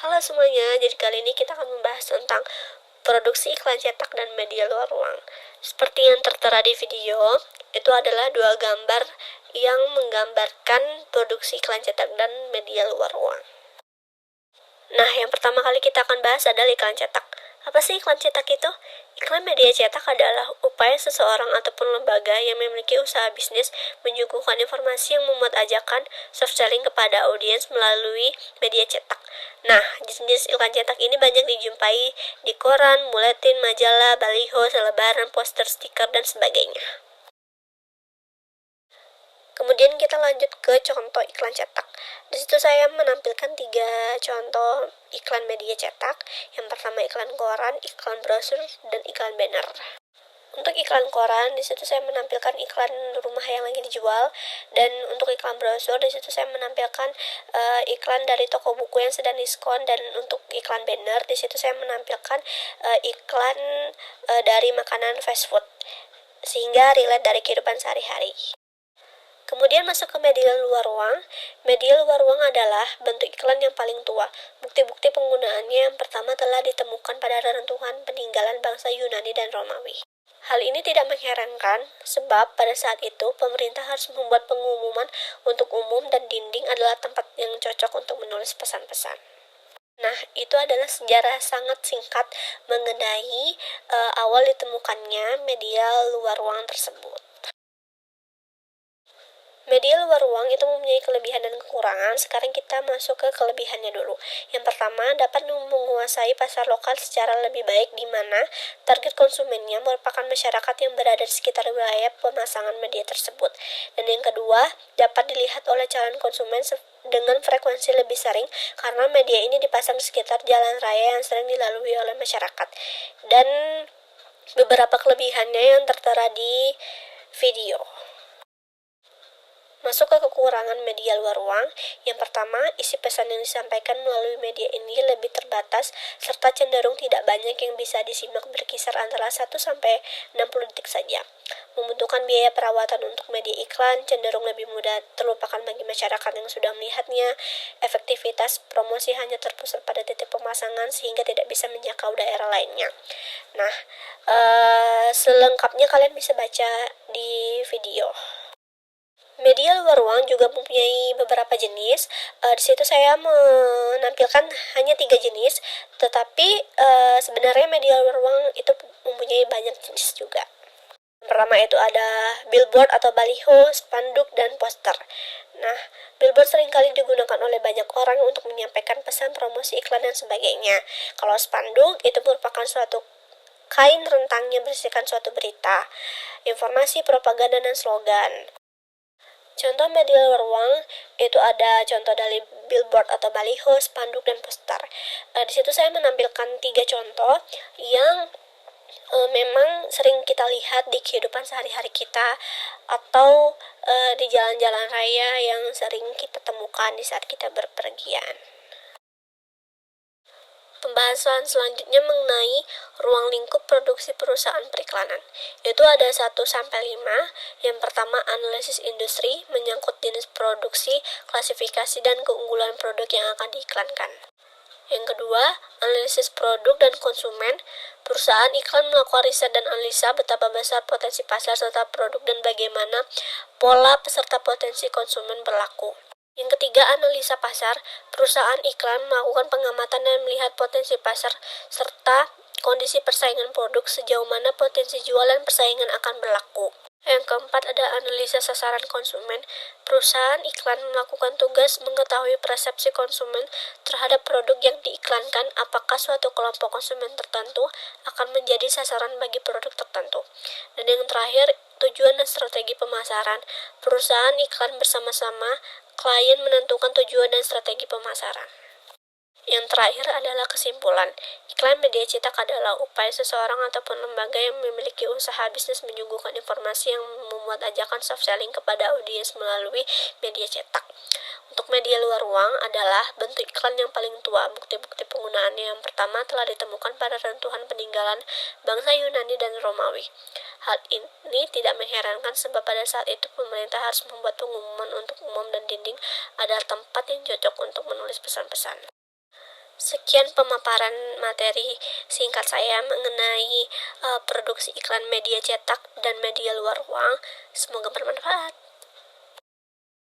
Halo semuanya, jadi kali ini kita akan membahas tentang produksi iklan cetak dan media luar ruang. Seperti yang tertera di video, itu adalah dua gambar yang menggambarkan produksi iklan cetak dan media luar ruang. Nah, yang pertama kali kita akan bahas adalah iklan cetak. Apa sih iklan cetak itu? Iklan media cetak adalah upaya seseorang ataupun lembaga yang memiliki usaha bisnis menyuguhkan informasi yang memuat ajakan soft selling kepada audiens melalui media cetak. Nah, jenis iklan cetak ini banyak dijumpai di koran, buletin, majalah, baliho, selebaran, poster, stiker, dan sebagainya. Kemudian kita lanjut ke contoh iklan cetak. Di situ saya menampilkan 3 contoh iklan media cetak. Yang pertama iklan koran, iklan brosur, dan iklan banner. Untuk iklan koran, di situ saya menampilkan iklan rumah yang lagi dijual, dan untuk iklan brosur di situ saya menampilkan iklan dari toko buku yang sedang diskon, dan untuk iklan banner di situ saya menampilkan iklan dari makanan fast food sehingga relate dari kehidupan sehari-hari. Kemudian masuk ke media luar ruang. Media luar ruang adalah bentuk iklan yang paling tua. Bukti-bukti penggunaannya yang pertama telah ditemukan pada reruntuhan peninggalan bangsa Yunani dan Romawi. Hal ini tidak mengherankan, sebab pada saat itu pemerintah harus membuat pengumuman untuk umum dan dinding adalah tempat yang cocok untuk menulis pesan-pesan. Nah, itu adalah sejarah sangat singkat mengenai awal ditemukannya media luar ruang tersebut. Media luar ruang itu mempunyai kelebihan dan kekurangan. Sekarang kita masuk ke kelebihannya dulu. Yang pertama, dapat menguasai pasar lokal secara lebih baik, di mana target konsumennya merupakan masyarakat yang berada di sekitar wilayah pemasangan media tersebut. Dan yang kedua, dapat dilihat oleh calon konsumen dengan frekuensi lebih sering, karena media ini dipasang di sekitar jalan raya yang sering dilalui oleh masyarakat. Dan beberapa kelebihannya yang tertera di video. Masuk ke kekurangan media luar ruang. Yang pertama, isi pesan yang disampaikan melalui media ini lebih terbatas serta cenderung tidak banyak yang bisa disimak, berkisar antara 1-60 detik saja. Membutuhkan biaya perawatan untuk media iklan cenderung lebih mudah terlupakan bagi masyarakat yang sudah melihatnya. Efektivitas promosi hanya terpusat pada titik pemasangan sehingga tidak bisa menjangkau daerah lainnya. Nah, selengkapnya kalian bisa baca di video. Media luar ruang juga mempunyai beberapa jenis. Di situ saya menampilkan hanya 3 jenis, tetapi sebenarnya media luar ruang itu mempunyai banyak jenis juga. Yang pertama itu ada billboard atau baliho, spanduk, dan poster. Nah, billboard seringkali digunakan oleh banyak orang untuk menyampaikan pesan, promosi, iklan, dan sebagainya. Kalau spanduk itu merupakan suatu kain rentang yang berisikan suatu berita, informasi, propaganda, dan slogan. Contoh media luar ruang itu ada contoh dari billboard atau baliho, spanduk, dan poster. Di situ saya menampilkan 3 contoh yang memang sering kita lihat di kehidupan sehari-hari kita atau di jalan-jalan raya yang sering kita temukan di saat kita berpergian. Pembahasan selanjutnya mengenai ruang lingkup produksi perusahaan periklanan. Itu ada 1-5. Yang pertama, analisis industri, menyangkut jenis produksi, klasifikasi, dan keunggulan produk yang akan diiklankan. Yang kedua, analisis produk dan konsumen. Perusahaan iklan melakukan riset dan analisa betapa besar potensi pasar serta produk dan bagaimana pola peserta potensi konsumen berlaku. Yang ketiga, analisa pasar. Perusahaan iklan melakukan pengamatan dan melihat potensi pasar serta kondisi persaingan produk, sejauh mana potensi jual dan persaingan akan berlaku. Yang keempat, ada analisa sasaran konsumen. Perusahaan iklan melakukan tugas mengetahui persepsi konsumen terhadap produk yang diiklankan, apakah suatu kelompok konsumen tertentu akan menjadi sasaran bagi produk tertentu. Dan yang terakhir, tujuan dan strategi pemasaran. Perusahaan iklan bersama-sama klien menentukan tujuan dan strategi pemasaran. Yang terakhir adalah kesimpulan. Iklan media cetak adalah upaya seseorang ataupun lembaga yang memiliki usaha bisnis menyuguhkan informasi yang memuat ajakan soft selling kepada audiens melalui media cetak. Untuk media luar ruang adalah bentuk iklan yang paling tua. Bukti-bukti penggunaannya yang pertama telah ditemukan pada reruntuhan peninggalan bangsa Yunani dan Romawi. Hal ini tidak mengherankan sebab pada saat itu pemerintah harus membuat pengumuman untuk umum dan dinding adalah tempat yang cocok untuk menulis pesan-pesan. Sekian pemaparan materi singkat saya mengenai produksi iklan media cetak dan media luar ruang. Semoga bermanfaat.